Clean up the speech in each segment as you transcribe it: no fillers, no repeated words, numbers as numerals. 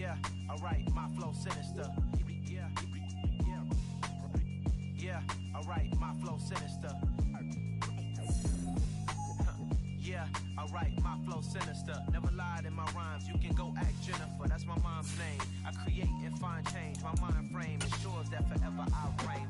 Yeah, alright, my flow sinister. Yeah, alright, my flow sinister. Yeah, alright, my flow sinister. Never lied in my rhymes, you can go ask Jennifer. That's my mom's name. I create and find change. My mind frame ensures that forever I'll reign.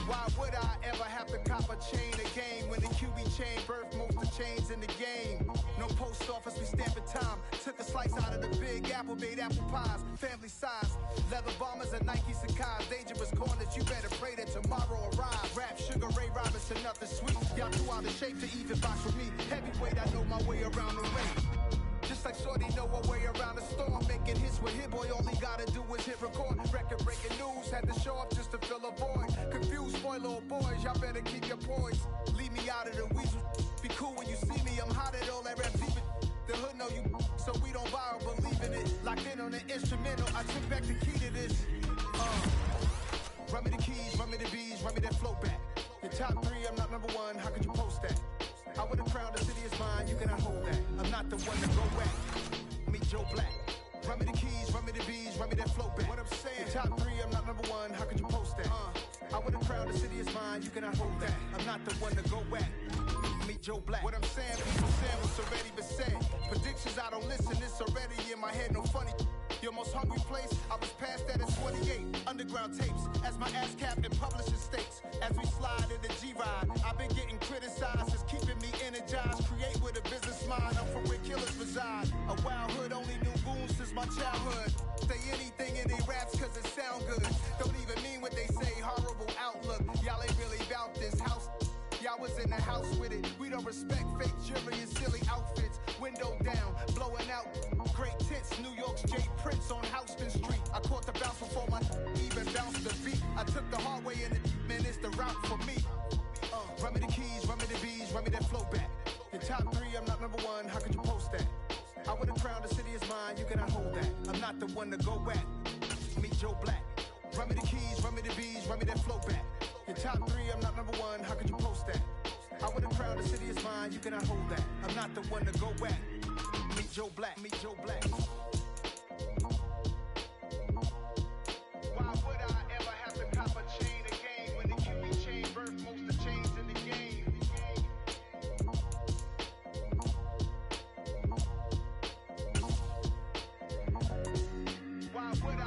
Why would I ever have to cop a chain again when the QB chain birthed most of chains in the game? No post office, we stamping time. Took a slice out of the big apple, made apple pies, family size. Leather bombers and Nike Sakai's. Dangerous corners, you better pray that tomorrow arrives. Rap, Sugar Ray Robinson, nothing sweet. Y'all too out of shape to even box with me. Heavyweight, I know my way around the ring. Just like Shorty know her way around the storm. Making hits with Hit Boy, all he gotta do is hit record. Record breaking news, had to show up just to fill a void. Confused boy, little boys, y'all better keep your poise. Leave me out of the weasel. Be cool when you see me, I'm hot at all that rap deep. The hood know you, so we don't borrow, believe in it. Locked in on the instrumental, I took back the key to this. Run me the keys, run me the bees, run me that flow back. Your top three, I'm not number one, how could you post that? I would've crowned the city is mine, you cannot hold that. I'm not the one to go back. Meet Joe Black. Run me the keys, run me the bees, run me that flow back. What I'm saying, your top three, I'm not number one, how could you post that? I would've crowned the city is mine, you cannot hold that. I'm not the one to go back. Meet Joe Black. What I'm saying, people saying what's already been said. Predictions, I don't listen, it's already in my head, no funny. Your most hungry place, I was past that at 28. Underground tapes, as my ass capped in publishing states. As we slide in the G-Ride, I've been getting criticized, it's keeping me energized. Create with a business mind, I'm from where killers reside. A wild hood, only knew goons since my childhood. Say anything in they raps cause it sound good. Don't even mean what they say, horrible outlook. Y'all ain't really about this house. Y'all was in the house with it. We don't respect fake jewelry and silly outfits. Window down, blowing out. Great tits, New York's J. Prince on Houston Street. I caught the bounce before my even bounced the beat. I took the hard way and man, it's the route for me. Run me the keys, run me the bees, run me that flow back. Your top three, I'm not number one, how could you post that? I would've crowned the city is mine, you cannot hold that. I'm not the one to go back. Meet Joe Black. Run me the keys, run me the bees, run me that flow back. Your top three, I'm not number one, how could you post that? I would've crowned the city is mine, you cannot hold that. I'm not the one to go back. Meet Joe Black, meet Joe Black. Why would I ever have to cop a chain again when the QB chain birthed most of chains in the game? Why would I?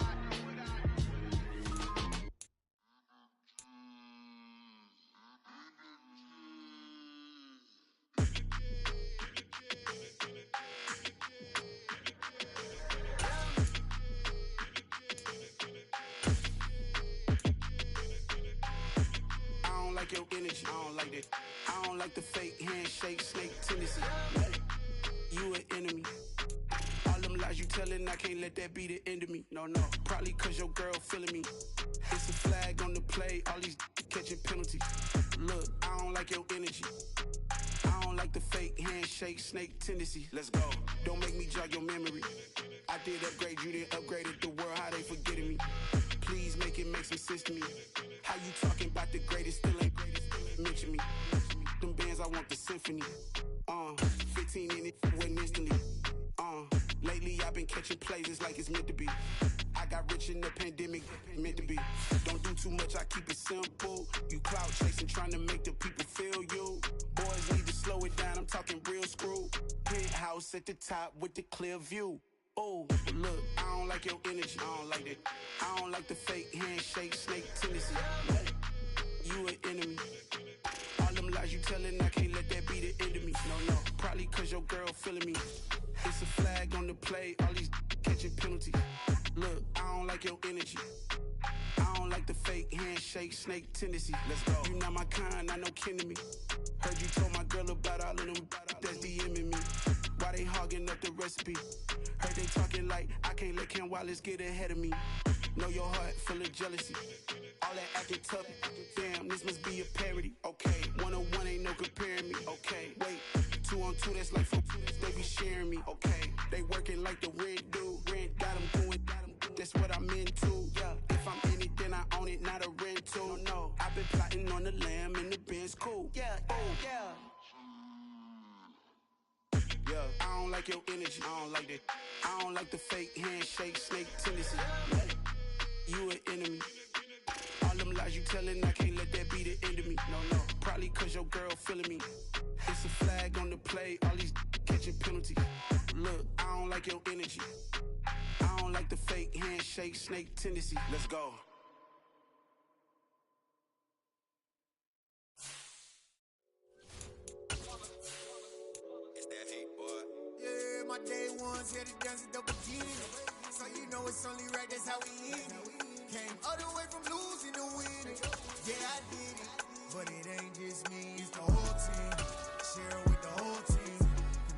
Your energy, I don't like that. I don't like the fake handshake, snake tendency. You an enemy. All them lies you telling, I can't let that be the end of me. No, probably cause your girl feeling me. It's a flag on the play, all these catching penalties. Look, I don't like your energy. I don't like the fake handshake, snake tendency. Let's go. Don't make me jog your memory. I did upgrade, you didn't upgrade it. The world, how they forgetting me. Please make it make some sense to me. How you talking about the greatest, still ain't mention me. Them bands, I want the symphony. 15 in it, went instantly. Lately I've been catching plays, it's like it's meant to be. I got rich in the pandemic, meant to be. Don't do too much, I keep it simple. You clout chasing, trying to make the people feel you. Boys need to slow it down, I'm talking real screw. Penthouse at the top with the clear view. Oh, look, I don't like your energy, I don't like that. I don't like the fake handshake, snake tendency. You an enemy. All them lies you telling, I can't let that be the end of me. No, probably cause your girl feeling me. It's a flag on the play, all these catching penalties. Look, I don't like your energy. I don't like the fake handshake, snake tendency. Let's go. You not my kind, I know kin to me. Heard you told my girl about all of them that's DMing me. Why they hogging up the recipe? Heard they talking like I can't let Ken Wallace get ahead of me. Know your heart full of jealousy. All that acting tough, damn, this must be a parody. Okay, 1-on-1 ain't no comparing me. Okay, wait, 2-on-2, that's like 4, they be sharing me. Okay, they working like the rent do. Rent got them going, that that's what I'm into. Yeah, if I'm in it, then I own it, not a rental. No, I've been plotting on the lamb and the Benz cool. Yeah, yeah. Yeah, I don't like your energy. I don't like that. I don't like the fake handshake, snake tendency. You an enemy. All them lies you telling, I can't let that be the end of me. No, probably cause your girl feeling me. It's a flag on the play, all these catching penalties. Look, I don't like your energy. I don't like the fake handshake, snake tendency. Let's go. Yeah, my day ones here to dance at the beginning. So you know it's only right, that's how we end it. Came all the way from losing to winning. Yeah, I did it. But it ain't just me, it's the whole team. Share with the whole team.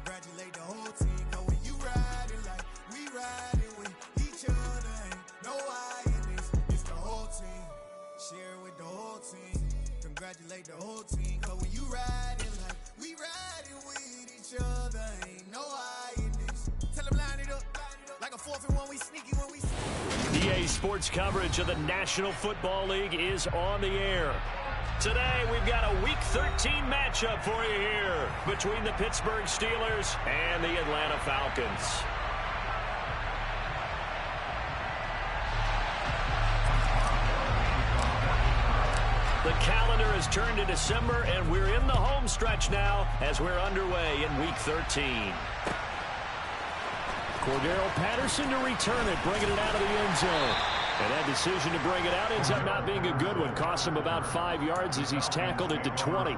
Congratulate the whole team. Cause when you riding like we riding with each other, ain't no I in this. It's the whole team. Share with the whole team. Congratulate the whole team. Cause when you riding like we riding with each other, ain't no I in this. Tell them line it up. Like a 4th and 1, we sneaky when we EA Sports coverage of the National Football League is on the air. Today, we've got a Week 13 matchup for you here between the Pittsburgh Steelers and the Atlanta Falcons. The calendar has turned to December, and we're in the home stretch now as we're underway in Week 13. Cordero Patterson to return it, bringing it out of the end zone. And that decision to bring it out ends up not being a good one. Costs him about 5 yards as he's tackled at the 20.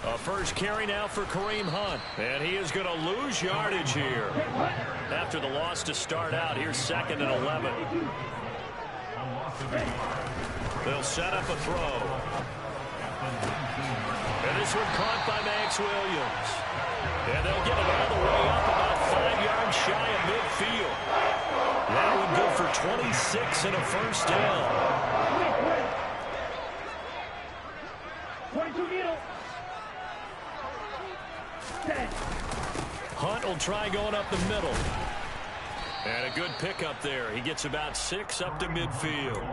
A first carry now for Kareem Hunt. And he is going to lose yardage here. After the loss to start out, here's 2nd and 11. They'll set up a throw. And this one caught by Max Williams. And they'll get it all the way up about 5 yards shy of midfield. That one good for 26 and a first down. 22 Hunt will try going up the middle. And a good pickup there. He gets about 6 up to midfield.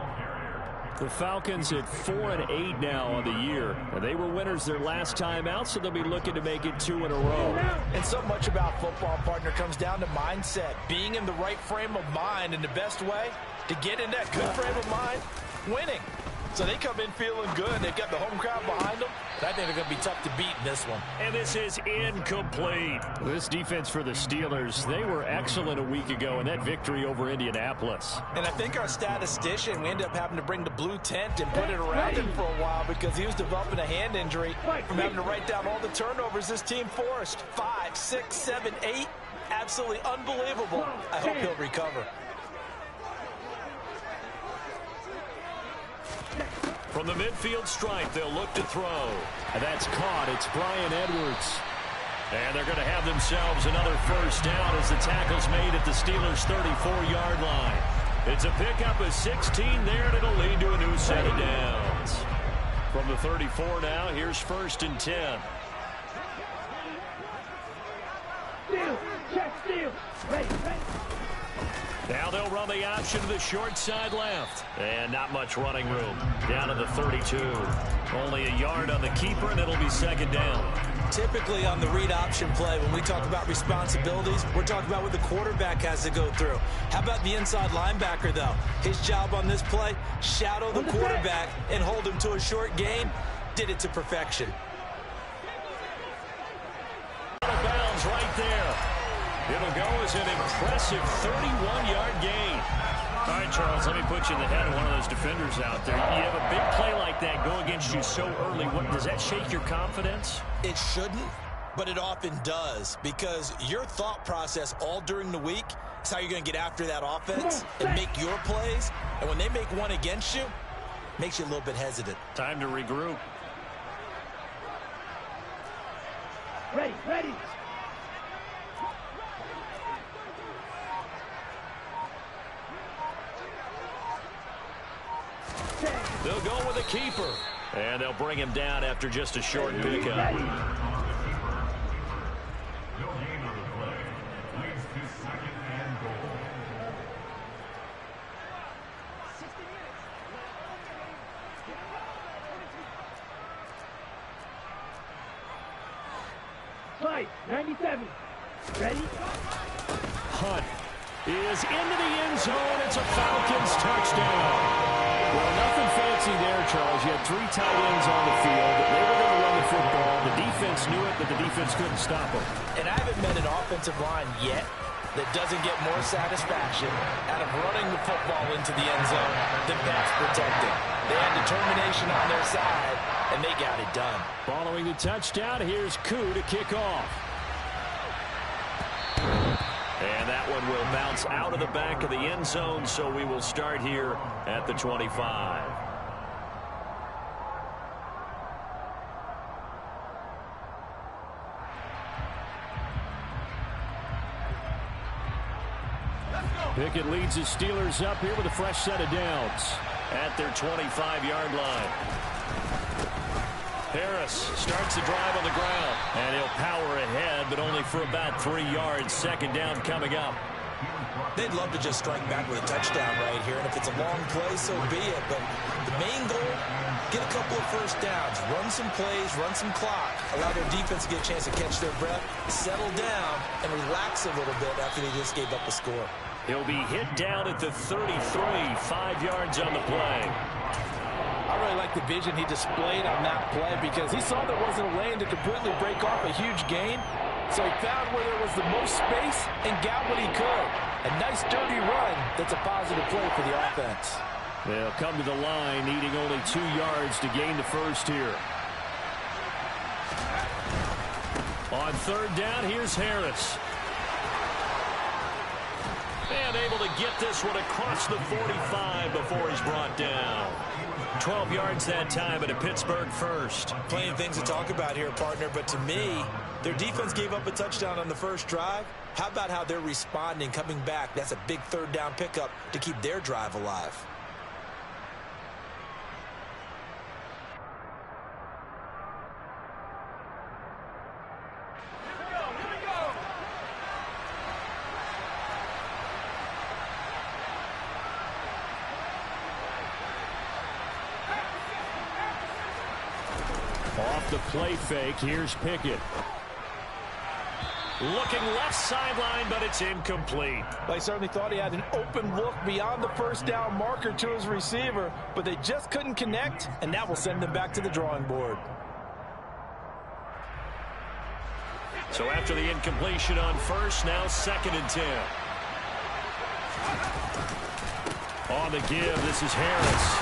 The Falcons at 4-8 now on the year. And they were winners their last time out, so they'll be looking to make it 2 in a row. And so much about football, partner, comes down to mindset. Being in the right frame of mind, and the best way to get in that good frame of mind, winning. So they come in feeling good. They've got the home crowd behind them. But I think they're going to be tough to beat in this one. And this is incomplete. This defense for the Steelers, they were excellent a week ago in that victory over Indianapolis. And I think our statistician, we ended up having to bring the blue tent and put it around him for a while because he was developing a hand injury from having to write down all the turnovers this team forced. 5, 6, 7, 8. Absolutely unbelievable. I hope he'll recover. From the midfield stripe, they'll look to throw. And that's caught. It's Bryan Edwards. And they're going to have themselves another first down as the tackle's made at the Steelers' 34-yard line. It's a pickup of 16 there, and it'll lead to a new set of downs. From the 34 now, here's 1st and 10. Steal, check, steal. Ready. Now they'll run the option to the short side left. And not much running room. Down to the 32. Only a yard on the keeper, and it'll be 2nd down. Typically on the read option play, when we talk about responsibilities, we're talking about what the quarterback has to go through. How about the inside linebacker, though? His job on this play, shadow the quarterback and hold him to a short gain. Did it to perfection. Out of bounds right there. It'll go as an impressive 31-yard gain. All right, Charles, let me put you in the head of one of those defenders out there. You have a big play like that go against you so early. Does that shake your confidence? It shouldn't, but it often does, because your thought process all during the week is how you're going to get after that offense and make your plays. And when they make one against you, it makes you a little bit hesitant. Time to regroup. Ready. They'll go with the keeper. And they'll bring him down after just a short pickup. Fight, 97. Ready? Hunt is into the end zone. It's a Falcons touchdown. Well, nothing fancy there, Charles. You had 3 tight ends on the field. They were going to run the football. The defense knew it, but the defense couldn't stop them. And I haven't met an offensive line yet that doesn't get more satisfaction out of running the football into the end zone than pass protecting. They had determination on their side, and they got it done. Following the touchdown, here's Koo to kick off. And that one will bounce out of the back of the end zone, so we will start here at the 25. Pickett leads his Steelers up here with a fresh set of downs at their 25-yard line. Harris starts the drive on the ground, and he'll power ahead, but only for about 3 yards. Second down coming up. They'd love to just strike back with a touchdown right here, and if it's a long play, so be it. But the main goal, get a couple of first downs, run some plays, run some clock, allow their defense to get a chance to catch their breath, settle down, and relax a little bit after they just gave up a score. He'll be hit down at the 33, 5 yards on the play. I really like the vision he displayed on that play because he saw there wasn't a lane to completely break off a huge gain. So he found where there was the most space and got what he could. A nice dirty run that's a positive play for the offense. They'll come to the line needing only 2 yards to gain the first here. On third down, here's Harris. And able to get this one across the 45 before he's brought down. 12 yards that time at a Pittsburgh first. Plenty of things to talk about here, partner, but to me, their defense gave up a touchdown on the first drive. How about how they're responding, coming back? That's a big third down pickup to keep their drive alive. Off the play fake, here's Pickett. Looking left sideline, but it's incomplete. They certainly thought he had an open look beyond the first down marker to his receiver, but they just couldn't connect, and that will send them back to the drawing board. So after the incompletion on first, now 2nd and 10. On the give, this is Harris.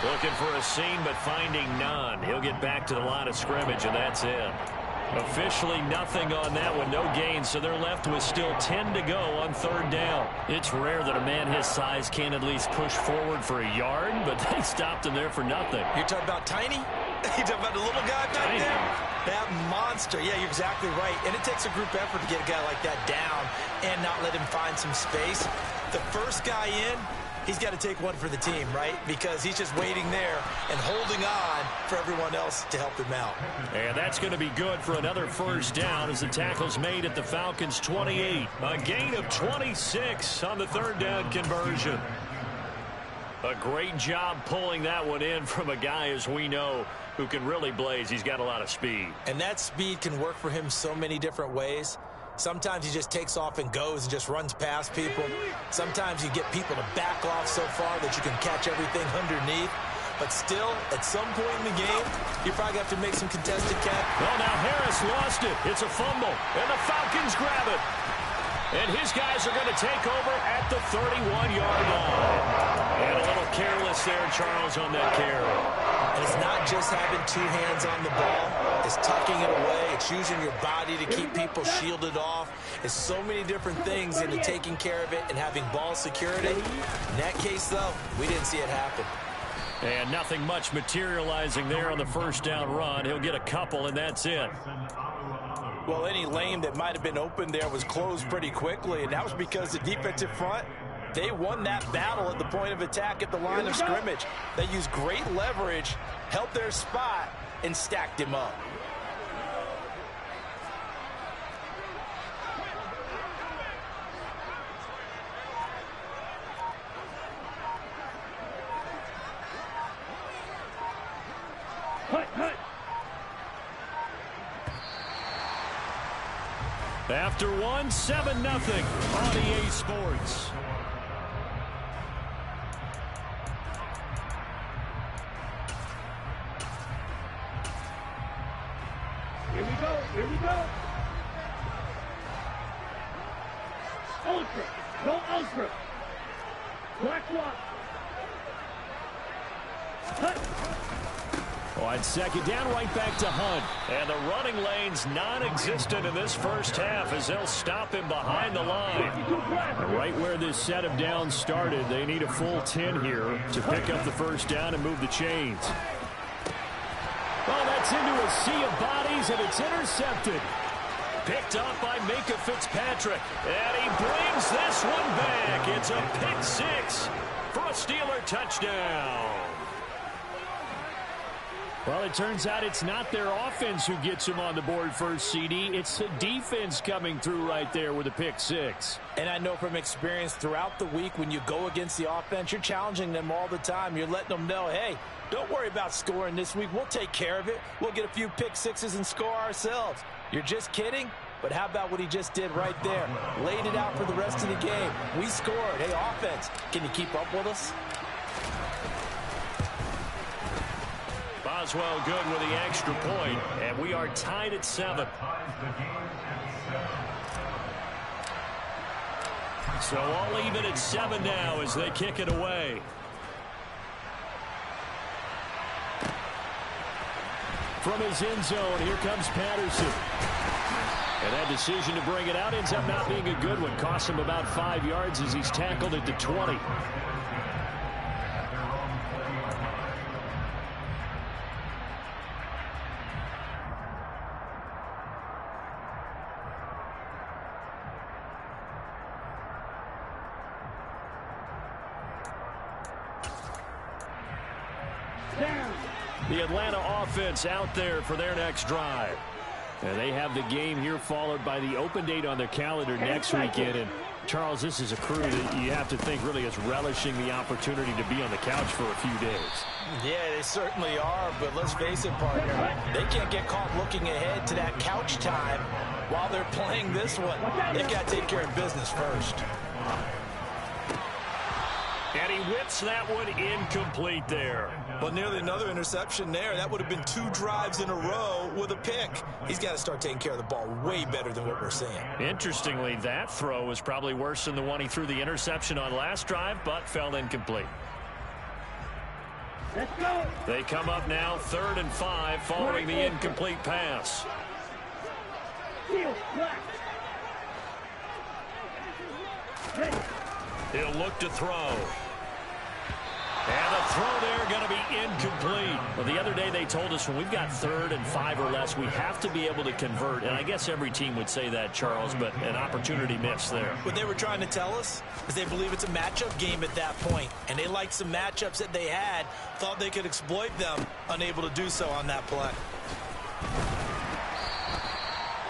Looking for a seam, but finding none. He'll get back to the line of scrimmage, and that's it. Officially nothing on that one, no gain, so they're left with still 10 to go on third down. It's rare that a man his size can at least push forward for a yard, but they stopped him there for nothing. You're talking about tiny? You're talking about the little guy back there? That monster. Yeah, you're exactly right. And it takes a group effort to get a guy like that down and not let him find some space. The first guy in, he's got to take one for the team, right? Because he's just waiting there and holding on for everyone else to help him out. And that's going to be good for another first down as the tackle's made at the Falcons' 28. A gain of 26 on the third down conversion. A great job pulling that one in from a guy, as we know, who can really blaze. He's got a lot of speed. And that speed can work for him so many different ways. Sometimes he just takes off and goes and just runs past people. Sometimes you get people to back off so far that you can catch everything underneath. But still, at some point in the game, you probably have to make some contested catch. Well, now Harris lost it. It's a fumble, and the Falcons grab it. And his guys are going to take over at the 31-yard line. And a little careless there, Charles, on that carry. And it's not just having 2 hands on the ball. It's tucking it away. It's using your body to keep people shielded off. It's so many different things into taking care of it and having ball security. In that case, though, we didn't see it happen. And nothing much materializing there on the first down run. He'll get a couple, and that's it. Well, any lane that might have been open there was closed pretty quickly, and that was because the defensive front They won that battle at the point of attack at the line of scrimmage. They used great leverage, held their spot, and stacked him up. After one, 7-0 on EA Sports. Here we go. Here we go. Ultra. Go ultra. Black walk. Hut. On second down, right back to Hunt. And the running lane's non-existent in this first half as they'll stop him behind the line. Right where this set of downs started, they need a full 10 here to pick up the first down and move the chains. Oh, that's into a sea of bodies, and it's intercepted. Picked up by Minka Fitzpatrick. And he brings this one back. It's a pick six for a Steeler touchdown. Well, it turns out it's not their offense who gets them on the board first, CD. It's the defense coming through right there with a pick six. And I know from experience throughout the week when you go against the offense, you're challenging them all the time. You're letting them know, hey, don't worry about scoring this week. We'll take care of it. We'll get a few pick sixes and score ourselves. You're just kidding? But how about what he just did right there? Laid it out for the rest of the game. We scored. Hey, offense, can you keep up with us? Boswell good with the extra point, and we are tied at 7. So all even at 7 now as they kick it away. From his end zone, here comes Patterson. And that decision to bring it out ends up not being a good one. Costs him about 5 yards as he's tackled at the 20. The Atlanta offense out there for their next drive. And they have the game here followed by the open date on their calendar next weekend. And, Charles, this is a crew that you have to think really is relishing the opportunity to be on the couch for a few days. Yeah, they certainly are, but let's face it, partner. They can't get caught looking ahead to that couch time while they're playing this one. They've got to take care of business first. And he whips that one incomplete there. Well, nearly another interception there. That would have been 2 drives in a row with a pick. He's got to start taking care of the ball way better than what we're seeing. Interestingly, that throw was probably worse than the one he threw the interception on last drive, but fell incomplete. Let's go. They come up now 3rd and 5 following the incomplete pass. Heel, black. Ready. He'll look to throw. And the throw there going to be incomplete. Well, the other day they told us when we've got 3rd and 5 or less, we have to be able to convert. And I guess every team would say that, Charles, but an opportunity missed there. What they were trying to tell us is they believe it's a matchup game at that point. And they liked some matchups that they had, thought they could exploit them, unable to do so on that play.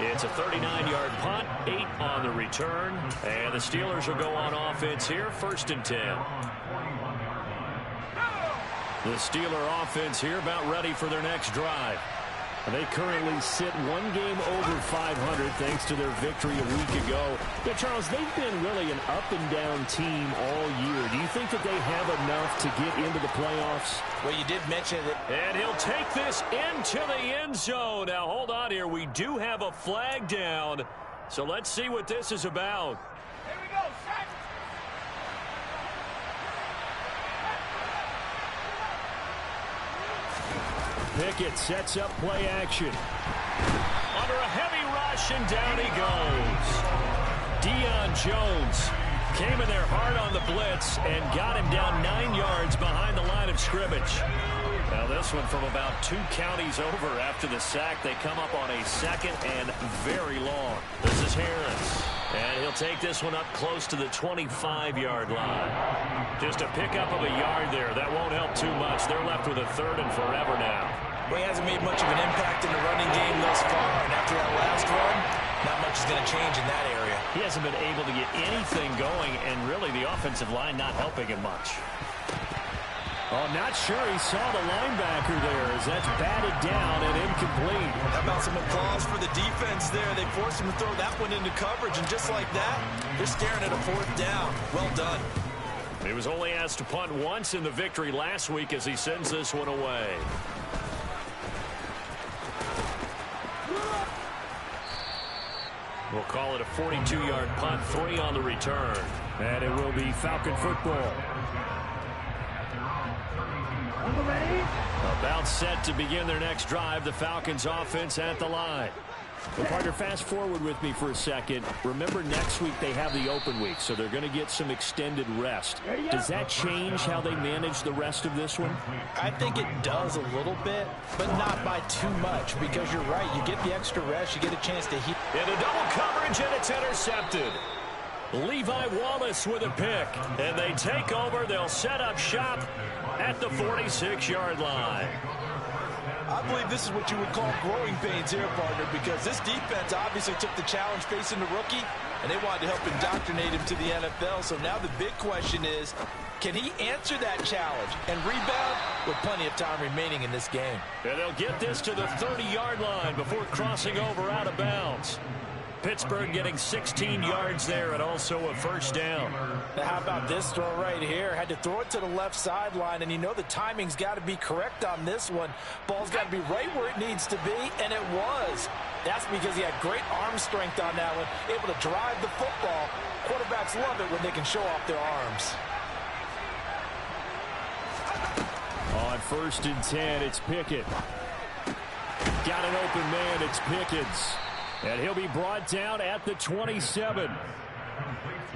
It's a 39-yard punt, 8 on the return. And the Steelers will go on offense here, 1st and 10. The Steeler offense here about ready for their next drive. They currently sit 1 game over 500 thanks to their victory a week ago. But, Charles, they've been really an up-and-down team all year. Do you think that they have enough to get into the playoffs? Well, you did mention it. And he'll take this into the end zone. Now, hold on here. We do have a flag down. So let's see what this is about. Here we go, set. Pickett sets up play action. Under a heavy rush, and down he goes. Deion Jones came in there hard on the blitz and got him down 9 yards behind the line of scrimmage. Now this one from about 2 counties over after the sack. They come up on a second and very long. This is Harris. And he'll take this one up close to the 25-yard line. Just a pickup of a yard there. That won't help too much. They're left with a 3rd and forever now. Well, he hasn't made much of an impact in the running game thus far. And after that last run, not much is going to change in that area. He hasn't been able to get anything going, and really the offensive line not helping him much. Oh, not sure he saw the linebacker there as that's batted down and incomplete. How about some applause for the defense there? They forced him to throw that one into coverage, and just like that, they're staring at a 4th down. Well done. He was only asked to punt once in the victory last week as he sends this one away. We'll call it a 42-yard punt, 3 on the return. And it will be Falcon football. About set to begin their next drive, the Falcons offense at the line. Well, partner, fast forward with me for a second. Remember, next week they have the open week, so they're going to get some extended rest. Does that change how they manage the rest of this one? I think it does a little bit, but not by too much, because you're right. You get the extra rest, you get a chance to heat. Into double coverage, and it's intercepted. Levi Wallace with a pick, and they take over. They'll set up shop at the 46-yard line. I believe this is what you would call growing pains here, partner, because this defense obviously took the challenge facing the rookie, and they wanted to help indoctrinate him to the NFL. So now the big question is, can he answer that challenge and rebound with plenty of time remaining in this game? And they'll get this to the 30-yard line before crossing over out of bounds. Pittsburgh getting 16 yards there and also a 1st down. Now how about this throw right here? Had to throw it to the left sideline, and you know the timing's got to be correct on this one. Ball's got to be right where it needs to be, and it was. That's because he had great arm strength on that one, able to drive the football. Quarterbacks love it when they can show off their arms. On 1st and 10, it's Pickett. Got an open man, it's Pickens. And he'll be brought down at the 27.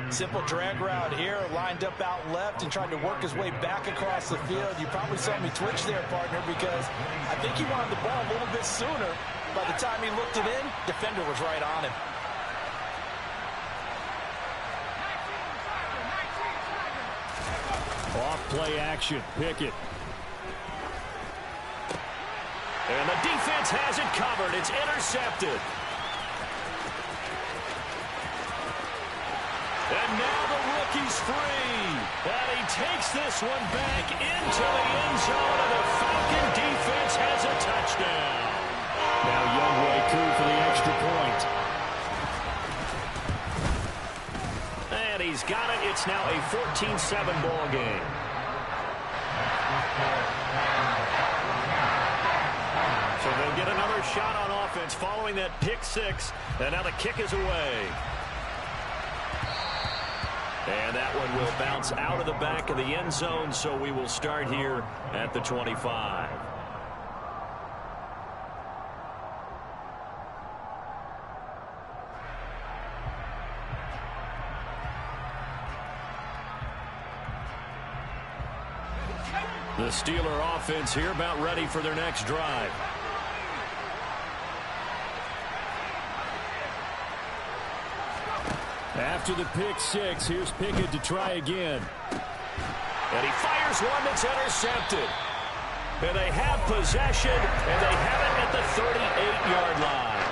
Simple drag route here, lined up out left and tried to work his way back across the field. You probably saw me twitch there, partner, because I think he wanted the ball a little bit sooner. By the time he looked it in, defender was right on him. Off play action, Pickett. And the defense has it covered. It's intercepted. And now the rookie's free. And he takes this one back into the end zone, and the Falcon defense has a touchdown. Now Youngway Koo for the extra point. And he's got it. It's now a 14-7 ball game. So they'll get another shot on offense following that pick 6. And now the kick is away. And that one will bounce out of the back of the end zone, so we will start here at the 25. The Steeler offense here about ready for their next drive. After the pick 6, here's Pickett to try again. And he fires one that's intercepted. And they have possession, and they have it at the 38-yard line.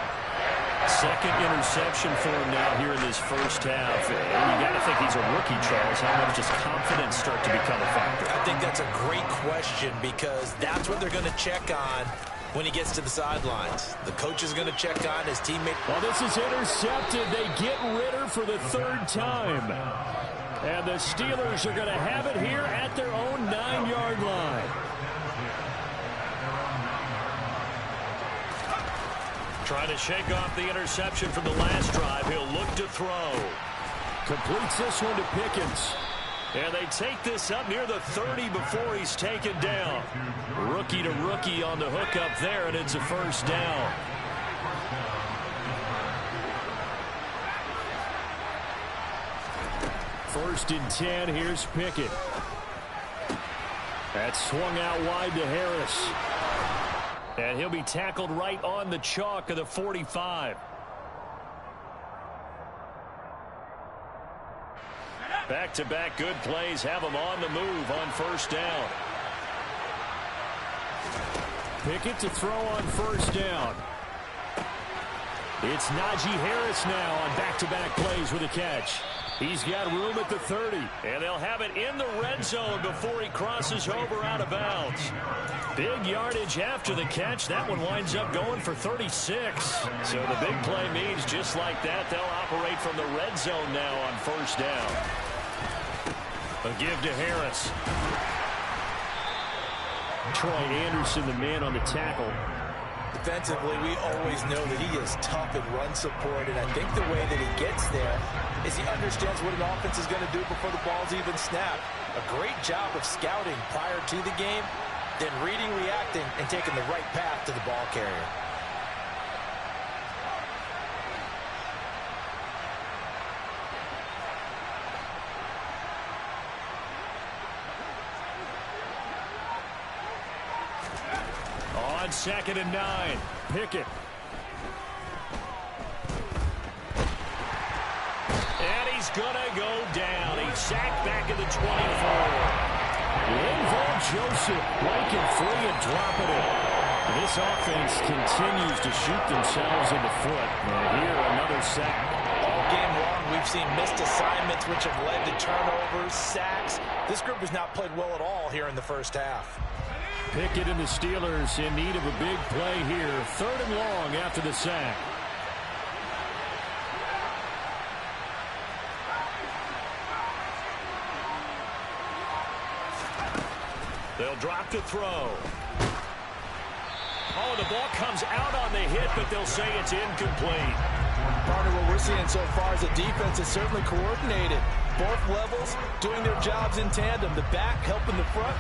Second interception for him now here in this first half. And you got to think he's a rookie, Charles. How much does confidence start to become a factor? I think that's a great question, because that's what they're going to check on when he gets to the sidelines. The coach is going to check on his teammate. Well, this is intercepted. They get Ritter for the 3rd time. And the Steelers are going to have it here at their own 9-yard line. Trying to shake off the interception from the last drive. He'll look to throw. Completes this one to Pickens. And they take this up near the 30 before he's taken down. Rookie to rookie on the hookup there, and it's a 1st down. First and 10, here's Pickett. That's swung out wide to Harris. And he'll be tackled right on the chalk of the 45. Back-to-back good plays have him on the move on first down. Pickett to throw on first down. It's Najee Harris now on back-to-back plays with a catch. He's got room at the 30, and they'll have it in the red zone before he crosses over out of bounds. Big yardage after the catch. That one winds up going for 36. So the big play means just like that, they'll operate from the red zone now on first down. A give to Harris. Troy Anderson, the man on the tackle. Defensively, we always know that he is tough in run support, and I think the way that he gets there is he understands what an offense is going to do before the ball's even snapped. A great job of scouting prior to the game, then reading, reacting, and taking the right path to the ball carrier. On 2nd and 9, Pickett. And he's going to go down. He's sacked back at the 24. Linval Joseph breaking free and dropping it. This offense continues to shoot themselves in the foot. And here, another sack. All game long, we've seen missed assignments which have led to turnovers, sacks. This group has not played well at all here in the first half. Pickett and the Steelers in need of a big play here. 3rd and long after the sack. They'll drop to throw. Oh, the ball comes out on the hit, but they'll say it's incomplete. Partner, what we're seeing so far is a defense that's certainly coordinated. Both levels doing their jobs in tandem. The back helping the front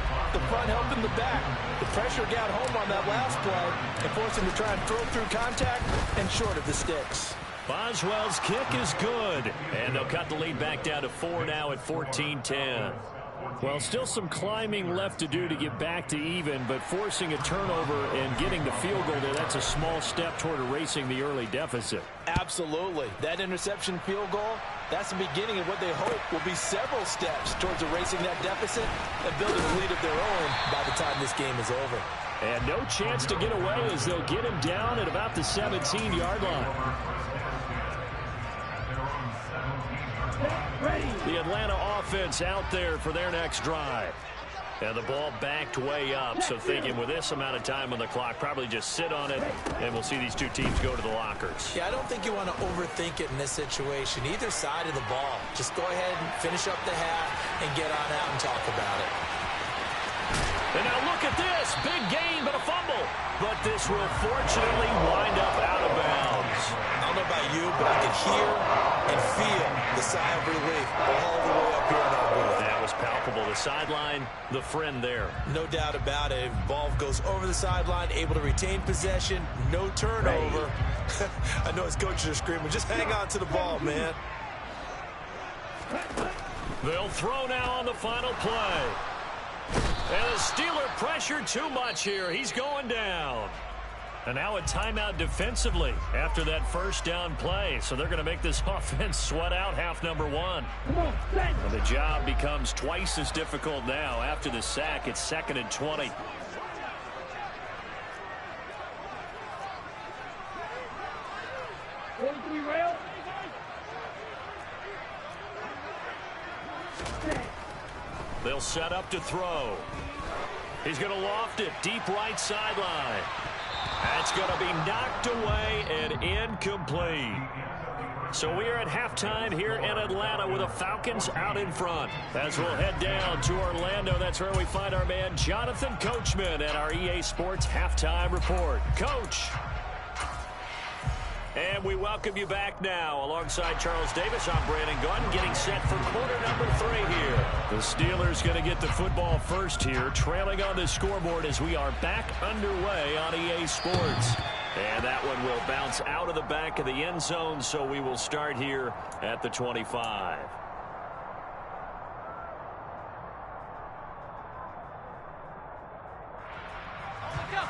helping the back. The pressure got home on that last play and forced him to try and throw through contact and short of the sticks. Boswell's kick is good. And they'll cut the lead back down to 4 now at 14-10. Well, still some climbing left to do to get back to even, but forcing a turnover and getting the field goal there, that's a small step toward erasing the early deficit. Absolutely. That interception field goal, that's the beginning of what they hope will be several steps towards erasing that deficit and building a lead of their own by the time this game is over. And no chance to get away as they'll get him down at about the 17-yard line. The Atlanta offense out there for their next drive. And the ball backed way up, so thinking with this amount of time on the clock, probably just sit on it, and we'll see these two teams go to the lockers. Yeah, I don't think you want to overthink it in this situation. Either side of the ball. Just go ahead and finish up the half and get on out and talk about it. And now look at this. Big gain, but a fumble. But this will fortunately wind up out of bounds. I don't know about you, but I can hear and feel the sigh of relief all the way up here in our booth. That was palpable. The sideline, the friend there. No doubt about it. Ball goes over the sideline, able to retain possession, no turnover. I know his coaches are screaming, just hang on to the ball, man. They'll throw now on the final play. And the Steeler pressured too much here. He's going down. And now a timeout defensively after that first down play. So they're going to make this offense sweat out half number one. And the job becomes twice as difficult now. After the sack, it's 2nd and 20. They'll set up to throw. He's going to loft it deep right sideline. That's going to be knocked away and incomplete. So we are at halftime here in Atlanta with the Falcons out in front. As we'll head down to Orlando, that's where we find our man Jonathan Coachman at our EA Sports Halftime Report. Coach. And we welcome you back now. Alongside Charles Davis, I'm Brandon Gunn, getting set for quarter number 3 here. The Steelers going to get the football first here, trailing on the scoreboard as we are back underway on EA Sports. And that one will bounce out of the back of the end zone, so we will start here at the 25.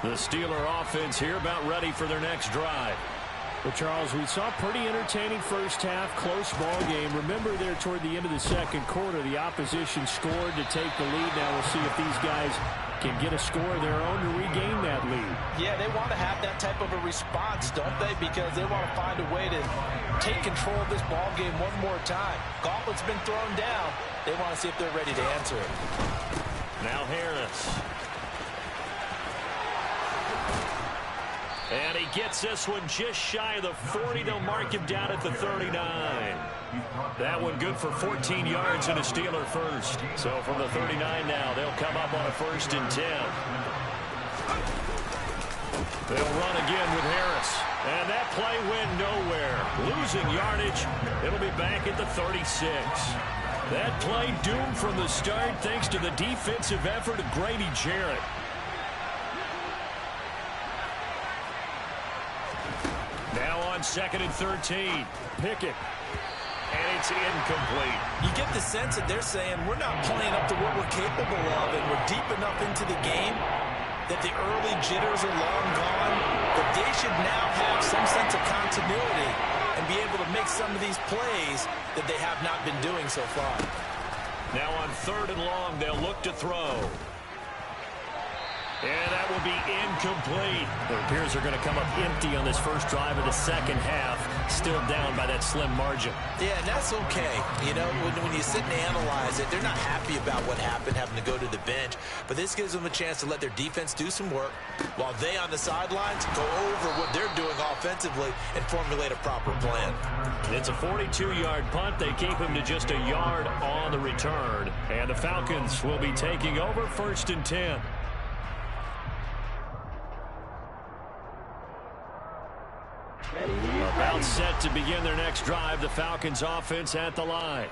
The Steeler offense here about ready for their next drive. Well, Charles, we saw a pretty entertaining first half, close ball game. Remember there toward the end of the second quarter, the opposition scored to take the lead. Now we'll see if these guys can get a score of their own to regain that lead. Yeah, they want to have that type of a response, don't they? Because they want to find a way to take control of this ball game one more time. Gauntlet's been thrown down. They want to see if they're ready to answer it. Now Harris. And he gets this one just shy of the 40. They'll mark him down at the 39. That one good for 14 yards and a Steeler first. So from the 39 now, they'll come up on a 1st and 10. They'll run again with Harris. And that play went nowhere. Losing yardage. It'll be back at the 36. That play doomed from the start thanks to the defensive effort of Grady Jarrett. Now on 2nd and 13. Pickett. And it's incomplete. You get the sense that they're saying we're not playing up to what we're capable of, and we're deep enough into the game that the early jitters are long gone, that they should now have some sense of continuity and be able to make some of these plays that they have not been doing so far. Now on 3rd and long, they'll look to throw. And that will be incomplete. It appears they're going to come up empty on this first drive of the second half. Still down by that slim margin. Yeah, and that's okay. You know, when you sit and analyze it, they're not happy about what happened, having to go to the bench. But this gives them a chance to let their defense do some work while they on the sidelines go over what they're doing offensively and formulate a proper plan. It's a 42-yard punt. They keep him to just a yard on the return. And the Falcons will be taking over 1st and 10. About set to begin their next drive. The Falcons offense at the line.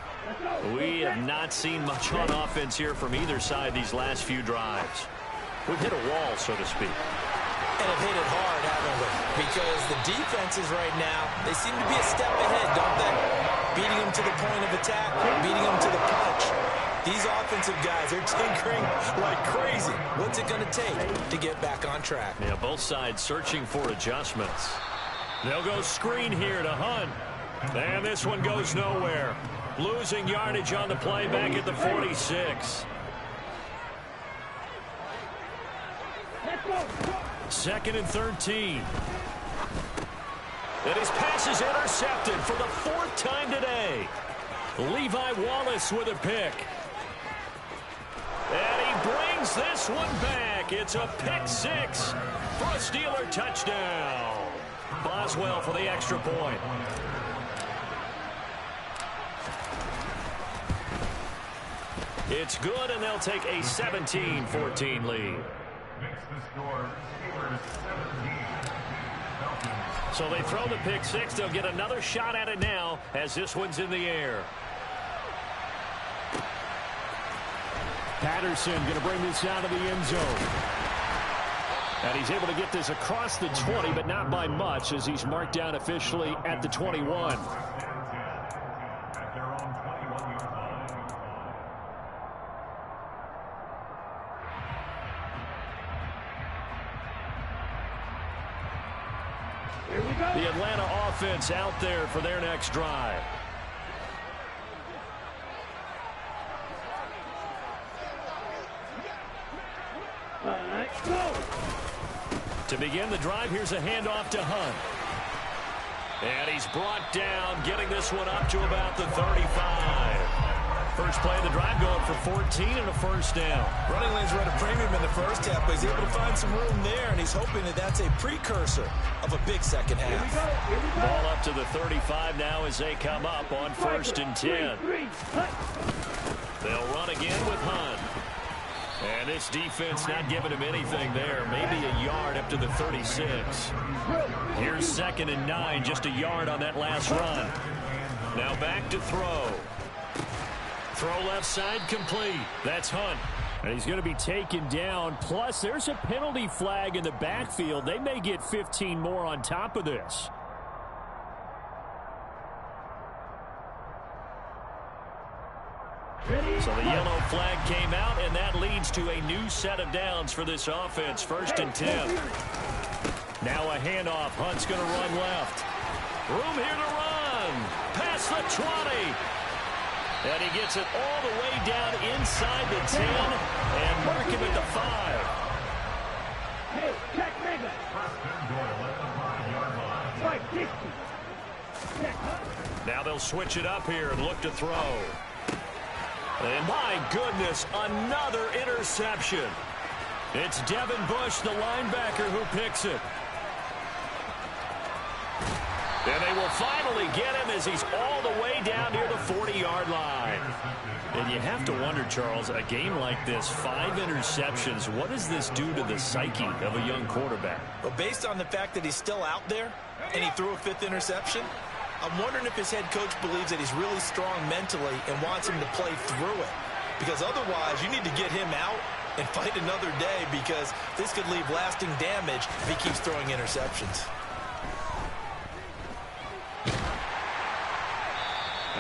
We have not seen much on offense here from either side these last few drives. We've hit a wall, so to speak. And have hit it hard, haven't we? Because the defenses right now, they seem to be a step ahead, don't they? Beating them to the point of attack, beating them to the punch. These offensive guys are tinkering like crazy. What's it going to take to get back on track? Yeah, both sides searching for adjustments. They'll go screen here to Hunt. And this one goes nowhere. Losing yardage on the play back at the 46. 2nd and 13. And his pass is intercepted for the 4th time today. Levi Wallace with a pick. And he brings this one back. It's a pick 6 for a Steeler touchdown. Boswell for the extra point. It's good, and they'll take a 17-14 lead. So they throw the pick 6. They'll get another shot at it now as this one's in the air. Patterson going to bring this out of the end zone. And he's able to get this across the 20, but not by much, as he's marked down officially at the 21. The Atlanta offense out there for their next drive. To begin the drive, here's a handoff to Hunt. And he's brought down, getting this one up to about the 35. First play of the drive going for 14 and a first down. Running lanes were at a premium in the first half, but he's able to find some room there, and he's hoping that that's a precursor of a big second half. Ball up to the 35 now as they come up on 1st and 10. They'll run again with Hunt. And this defense not giving him anything there. Maybe a yard up to the 36. Here's 2nd and 9, just a yard on that last run. Now back to throw. Throw left side complete. That's Hunt. And he's going to be taken down. Plus, there's a penalty flag in the backfield. They may get 15 more on top of this. So the yellow flag came out, and that leads leads to a new set of downs for this offense. 1st and 10. Now a handoff. Hunt's going to run left. Room here to run. Past the 20. And he gets it all the way down inside the 10 and mark him at the 5. Hey, check mega. 560. Now they'll switch it up here and look to throw. And my goodness, another interception. It's Devin Bush, the linebacker, who picks it. And they will finally get him as he's all the way down near the 40-yard line. And you have to wonder, Charles, a game like this, 5 interceptions, what does this do to the psyche of a young quarterback? Well, based on the fact that he's still out there and he threw a 5th interception, I'm wondering if his head coach believes that he's really strong mentally and wants him to play through it. Because otherwise, you need to get him out and fight another day, because this could leave lasting damage if he keeps throwing interceptions.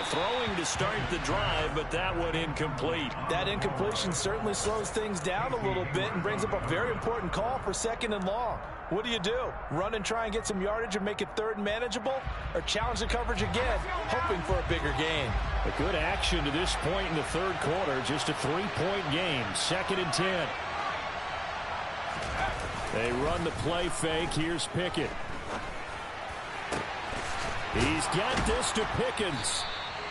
Throwing to start the drive, but that one incomplete. That incompletion certainly slows things down a little bit and brings up a very important call for 2nd and long. What do? Run and try and get some yardage and make it 3rd and manageable? Or challenge the coverage again, hoping for a bigger gain? A good action to this point in the 3rd quarter. Just a 3-point game. 2nd and 10. They run the play fake. Here's Pickett. He's got this to Pickens.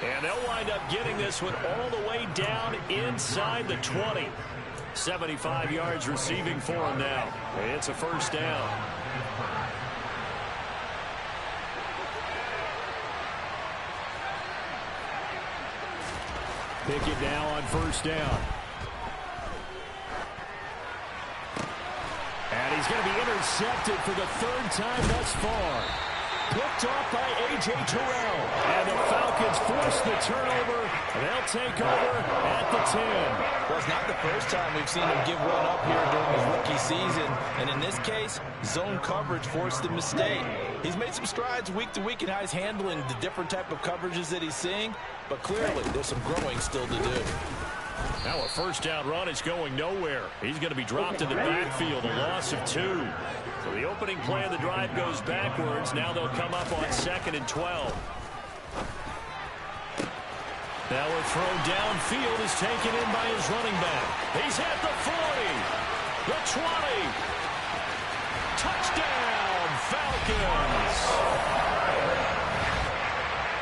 And they'll wind up getting this one all the way down inside the 20. 75 yards receiving for him now. It's a 1st down. Pickett now on 1st down. And he's going to be intercepted for the 3rd time thus far. Picked off by A.J. Terrell. And the Falcons force the turnover. They'll take over at the 10. Well, it's not the first time we've seen him give one up here during his rookie season. And in this case, zone coverage forced the mistake. He's made some strides week to week in how he's handling the different type of coverages that he's seeing. But clearly, there's some growing still to do. Now a 1st down run is going nowhere. He's going to be dropped in the backfield, a loss of 2. So the opening play of the drive goes backwards. Now they'll come up on 2nd and 12. Now a throw downfield is taken in by his running back. He's at the 40, the 20. Touchdown, Falcons.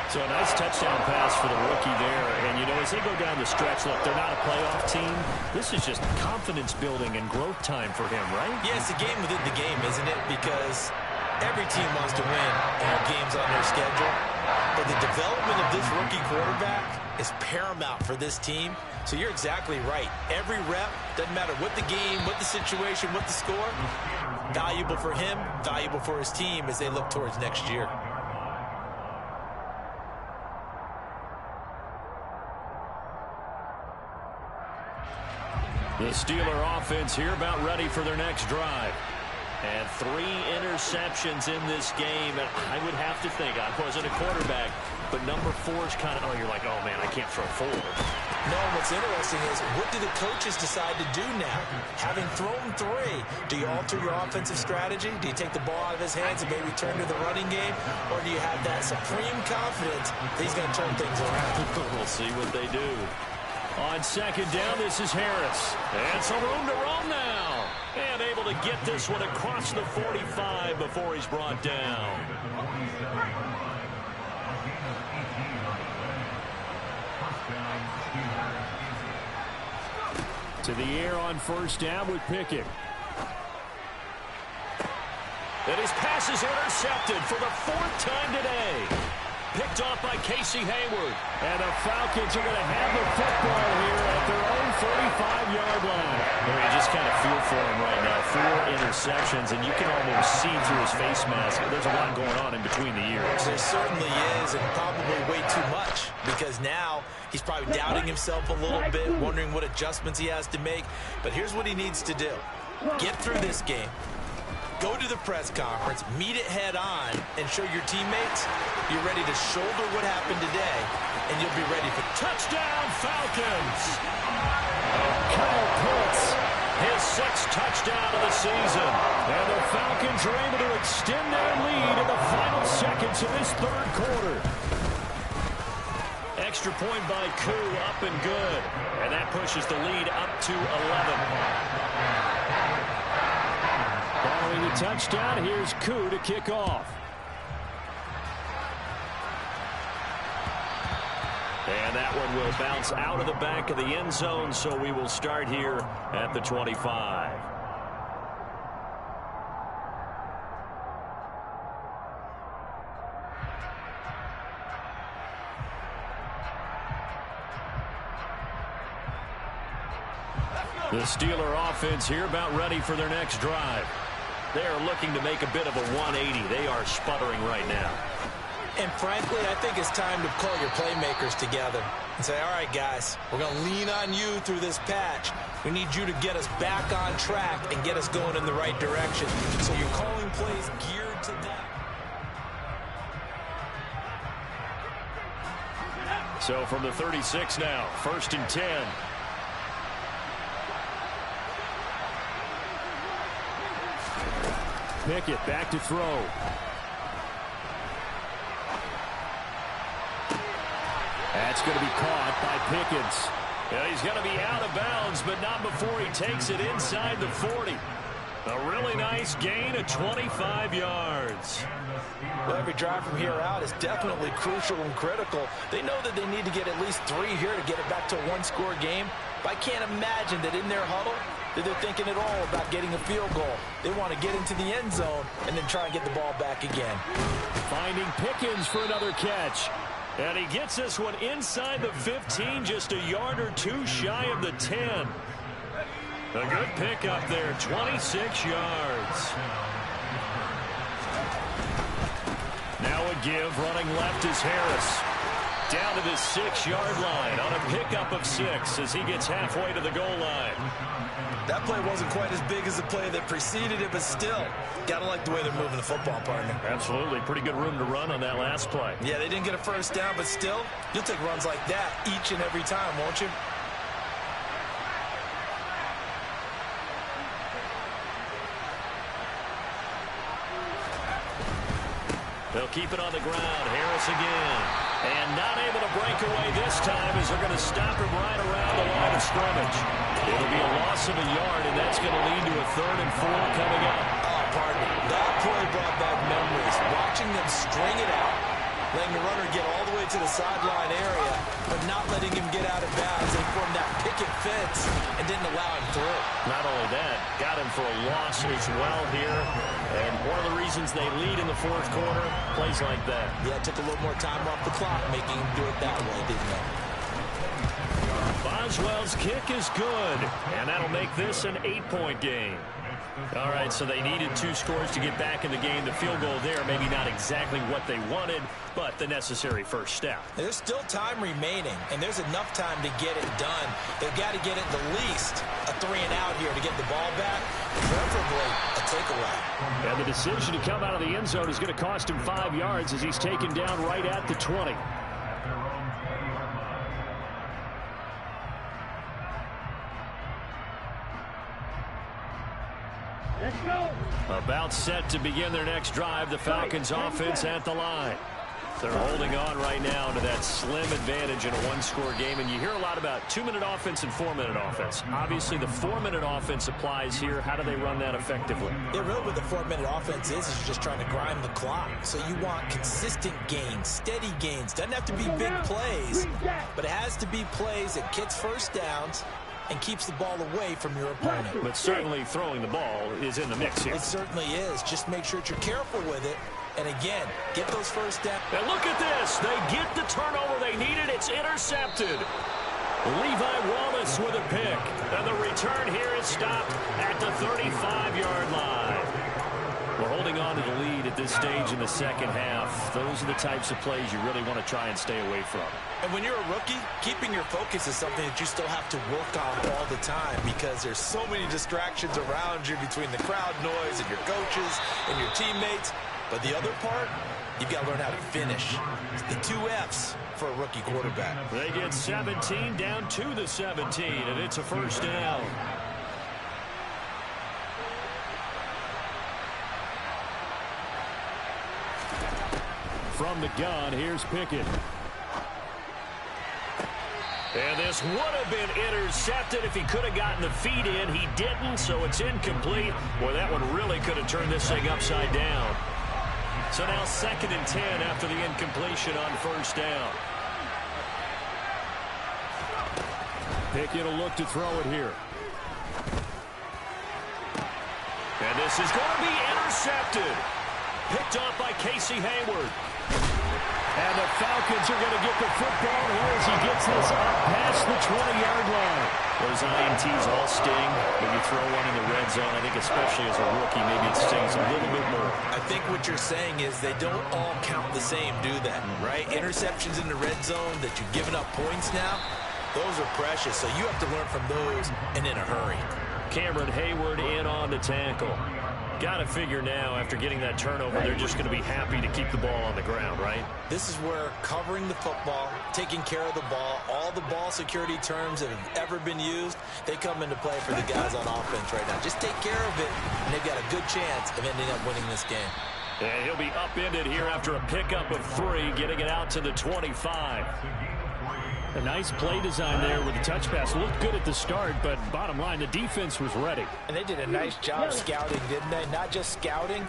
So a nice touchdown pass for the rookie there. And, you know, as they go down the stretch, look, they're not a playoff team. This is just confidence building and growth time for him, right? Yeah, it's a game within the game, isn't it? Because every team wants to win and have games on their schedule. But the development of this rookie quarterback is paramount for this team. So you're exactly right. Every rep, doesn't matter what the game, what the situation, what the score, valuable for him, valuable for his team as they look towards next year. The Steeler offense here about ready for their next drive. And 3 interceptions in this game. And I would have to think, I wasn't a quarterback, but number 4 is kind of, oh, you're like, oh, man, I can't throw 4. No, what's interesting is, what do the coaches decide to do now? Having thrown 3, do you alter your offensive strategy? Do you take the ball out of his hands and maybe turn to the running game? Or do you have that supreme confidence that he's going to turn things around? We'll see what they do. On 2nd down, this is Harris. And some room to roam now. And able to get this one across the 45 before he's brought down. To the air on 1st down with Pickett. And his pass is intercepted for the 4th time today. Picked off by Casey Hayward. And the Falcons are going to have the football here at their own 45-yard line. Well, you just kind of feel for him right now. 4 interceptions, and you can almost see through his face mask. There's a lot going on in between the ears. There certainly is, and probably way too much, because now he's probably doubting himself a little bit, wondering what adjustments he has to make. But here's what he needs to do. Get through this game. Go to the press conference, meet it head on, and show your teammates you're ready to shoulder what happened today, and you'll be ready for touchdown Falcons. Kyle Pitts, his 6th touchdown of the season. And the Falcons are able to extend their lead in the final seconds of this 3rd quarter. Extra point by Koo, up and good. And that pushes the lead up to 11. Following the touchdown, here's Koo to kick off. And that one will bounce out of the back of the end zone, so we will start here at the 25. The Steeler offense here about ready for their next drive. They are looking to make a bit of a 180. They are sputtering right now. And frankly, I think it's time to call your playmakers together and say, all right, guys, we're going to lean on you through this patch. We need you to get us back on track and get us going in the right direction. So you're calling plays geared to them. So from the 36 now, 1st and 10. Pickett back to throw. That's going to be caught by Pickens. Yeah, he's going to be out of bounds, but not before he takes it inside the 40. A really nice gain of 25 yards. Well, every drive from here out is definitely crucial and critical. They know that they need to get at least 3 here to get it back to a 1-score game. But I can't imagine that in their huddle that they're thinking at all about getting a field goal. They want to get into the end zone and then try and get the ball back again. Finding Pickens for another catch. And he gets this one inside the 15, just a yard or 2 shy of the 10. A good pickup there, 26 yards. Now a give, running left is Harris. Down to the 6-yard line on a pickup of 6 as he gets halfway to the goal line. That play wasn't quite as big as the play that preceded it, but still, gotta like the way they're moving the football, partner. Absolutely. Pretty good room to run on that last play. Yeah, they didn't get a first down, but still, you'll take runs like that each and every time, won't you? They'll keep it on the ground. Harris again. And not able to break away this time as they're going to stop him right around the line of scrimmage. It'll be a loss of a yard, and that's going to lead to a 3rd and 4 coming up. Oh, pardon. That play brought back memories. Watching them string it out, letting the runner get all the way to the sideline area, but not letting him get out of bounds and form that picket fence and didn't allow him through. Not only that, got him for a loss as well here. And one of the reasons they lead in the 4th quarter, plays like that. Yeah, it took a little more time off the clock, making him do it that way, didn't it? Boswell's kick is good, and that'll make this an 8-point game. All right, so they needed 2 scores to get back in the game. The field goal there, maybe not exactly what they wanted, but the necessary first step. There's still time remaining, and there's enough time to get it done. They've got to get at the least a 3-and-out here to get the ball back, preferably a takeaway. And the decision to come out of the end zone is going to cost him 5 yards as he's taken down right at the 20. Let's go. About set to begin their next drive. The Falcons offense at the line. They're holding on right now to that slim advantage in a 1-score game. And you hear a lot about 2-minute offense and 4-minute offense. Obviously, the 4-minute offense applies here. How do they run that effectively? Yeah, really what the 4-minute offense is you're just trying to grind the clock. So you want consistent gains, steady gains. Doesn't have to be big plays, but it has to be plays that gets first downs and keeps the ball away from your opponent. But certainly throwing the ball is in the mix here. It certainly is. Just make sure that you're careful with it. And again, get those first downs. And look at this. They get the turnover they needed. It's intercepted. Levi Wallace with a pick. And the return here is stopped at the 35-yard line. Well, holding on to the lead at this stage in the second half. Those are the types of plays you really want to try and stay away from. And when you're a rookie, keeping your focus is something that you still have to work on all the time because there's so many distractions around you between the crowd noise and your coaches and your teammates. But the other part, you've got to learn how to finish. It's the 2 F's for a rookie quarterback. They get 17 down to the 17, and it's a first down. From the gun, here's Pickett. And this would have been intercepted if he could have gotten the feet in. He didn't, so it's incomplete. Boy, that one really could have turned this thing upside down. So now 2nd and 10 after the incompletion on first down. Pickett will look to throw it here. And this is going to be intercepted. Picked off by Casey Hayward. And the Falcons are going to get the football here as he gets this up past the 20-yard line. Those INTs all sting when you throw one in the red zone. I think especially as a rookie, maybe it stings a little bit more. I think what you're saying is they don't all count the same, do that, right? Interceptions in the red zone that you've given up points now, those are precious. So you have to learn from those and in a hurry. Cameron Hayward in on the tackle. Got to figure now, after getting that turnover, they're just going to be happy to keep the ball on the ground, right? This is where covering the football, taking care of the ball, all the ball security terms that have ever been used, they come into play for the guys on offense right now. Just take care of it, and they've got a good chance of ending up winning this game. And he'll be upended here after a pickup of 3, getting it out to the 25. A nice play design there with the touch pass. Looked good at the start, but bottom line, the defense was ready. And they did a nice job scouting, didn't they? Not just scouting,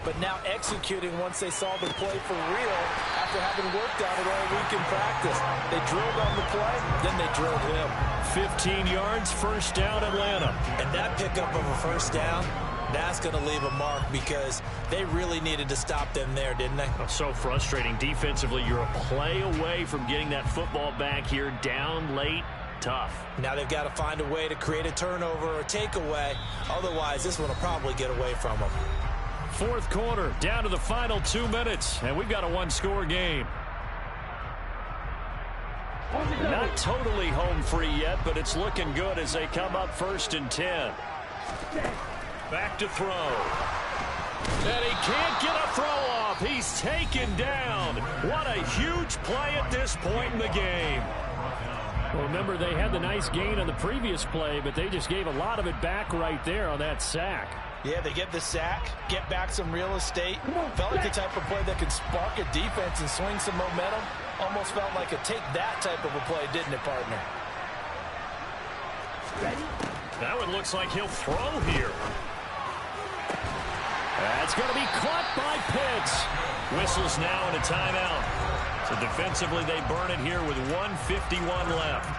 but now executing once they saw the play for real after having worked on it all week in practice. They drilled on the play, then they drilled him. 15 yards, first down, Atlanta. And that pickup of a first down, that's going to leave a mark because they really needed to stop them there, didn't they? So frustrating. Defensively, you're a play away from getting that football back here, down late, tough. Now they've got to find a way to create a turnover or a takeaway. Otherwise, this one will probably get away from them. 4th quarter, down to the final 2 minutes, and we've got a 1-score game. Not totally home free yet, but it's looking good as they come up 1st and 10. Back to throw. And he can't get a throw off. He's taken down. What a huge play at this point in the game. Well, remember, they had the nice gain on the previous play, but they just gave a lot of it back right there on that sack. Yeah, they get the sack, get back some real estate. Felt like the type of play that could spark a defense and swing some momentum. Almost felt like a take-that type of a play, didn't it, partner? That one looks like he'll throw here. That's going to be caught by Pitts. Whistles now in a timeout. So defensively, they burn it here with 1:51 left.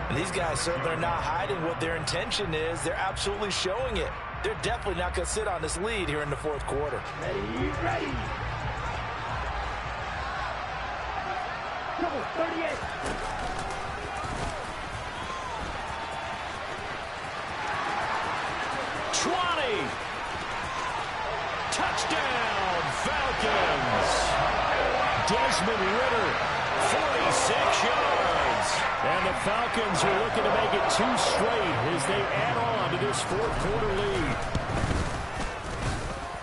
And these guys certainly are not hiding what their intention is. They're absolutely showing it. They're definitely not going to sit on this lead here in the 4th quarter. Ready. Come on, 38. Touchdown, Falcons. Desmond Ridder, 46 yards. And the Falcons are looking to make it 2 straight as they add on to this 4th quarter lead.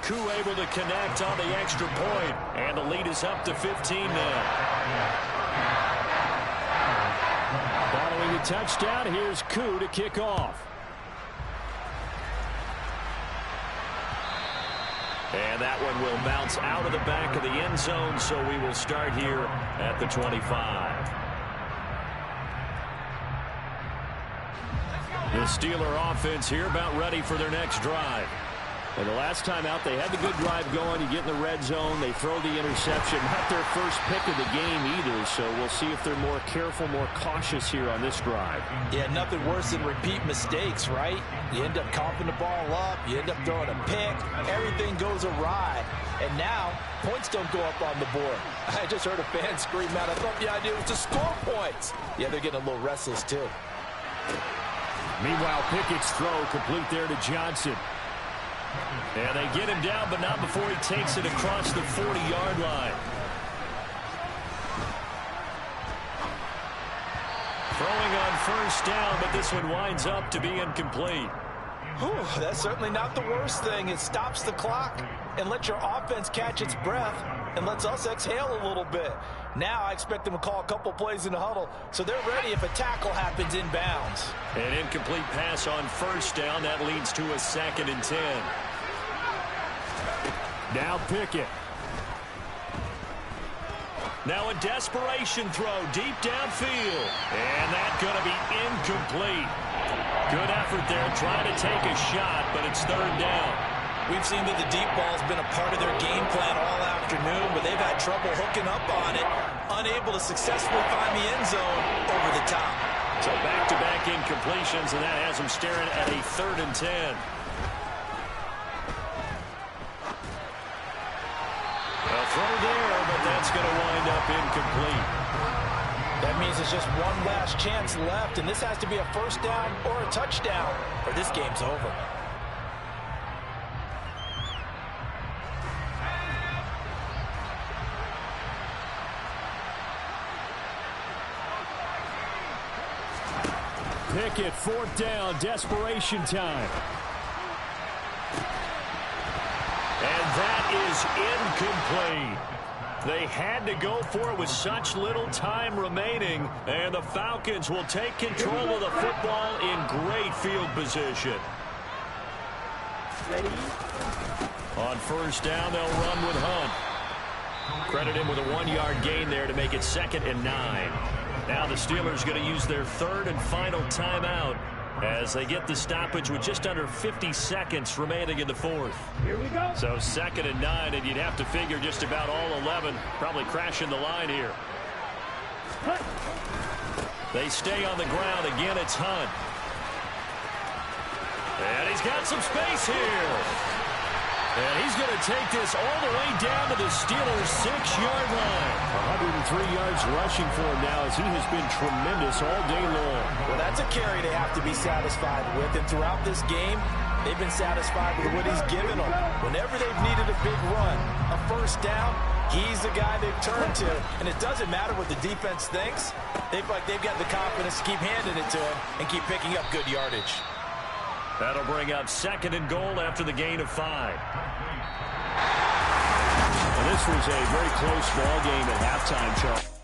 Koo able to connect on the extra point, and the lead is up to 15 now. Following the touchdown, here's Koo to kick off. And that one will bounce out of the back of the end zone, so we will start here at the 25. The Steeler offense here about ready for their next drive. And the last time out, they had the good drive going. You get in the red zone, they throw the interception. Not their first pick of the game either, so we'll see if they're more careful, more cautious here on this drive. Yeah, nothing worse than repeat mistakes, right? You end up coughing the ball up, you end up throwing a pick, everything goes awry. And now, points don't go up on the board. I just heard a fan scream out, I thought the idea was to score points. Yeah, they're getting a little restless too. Meanwhile, Pickett's throw complete there to Johnson. And they get him down, but not before he takes it across the 40-yard line. Throwing on first down, but this one winds up to be incomplete. Whew, that's certainly not the worst thing. It stops the clock and lets your offense catch its breath and lets us exhale a little bit. Now I expect them to call a couple plays in the huddle, so they're ready if a tackle happens inbounds. An incomplete pass on first down. That leads to a 2nd and 10. Now Pickett. Now a desperation throw deep downfield. And that's going to be incomplete. Good effort there trying to take a shot, but it's 3rd down. We've seen that the deep ball's been a part of their game plan all afternoon, but they've had trouble hooking up on it, unable to successfully find the end zone over the top. So back-to-back incompletions, and that has them staring at a 3rd and 10. A throw there, but that's going to wind up incomplete. That means it's just one last chance left, and this has to be a first down or a touchdown, or this game's over. Pickett, 4th down, desperation time. And that is incomplete. They had to go for it with such little time remaining, and the Falcons will take control of the football in great field position. Ready? On first down, they'll run with Hunt. Credit him with a 1-yard gain there to make it 2nd and 9. Now the Steelers going to use their 3rd and final timeout as they get the stoppage with just under 50 seconds remaining in the 4th. Here we go. So 2nd and 9, and you'd have to figure just about all 11 probably crashing the line here. Hunt. They stay on the ground. Again, it's Hunt. And he's got some space here. And he's going to take this all the way down to the Steelers' 6-yard line. 103 yards rushing for him now as he has been tremendous all day long. Well, that's a carry they have to be satisfied with. And throughout this game, they've been satisfied with what he's given them. Whenever they've needed a big run, a first down, he's the guy they've turned to. And it doesn't matter what the defense thinks. They've got the confidence to keep handing it to him and keep picking up good yardage. That'll bring up 2nd and goal after the gain of 5. Well, this was a very close ball game at halftime, Charles.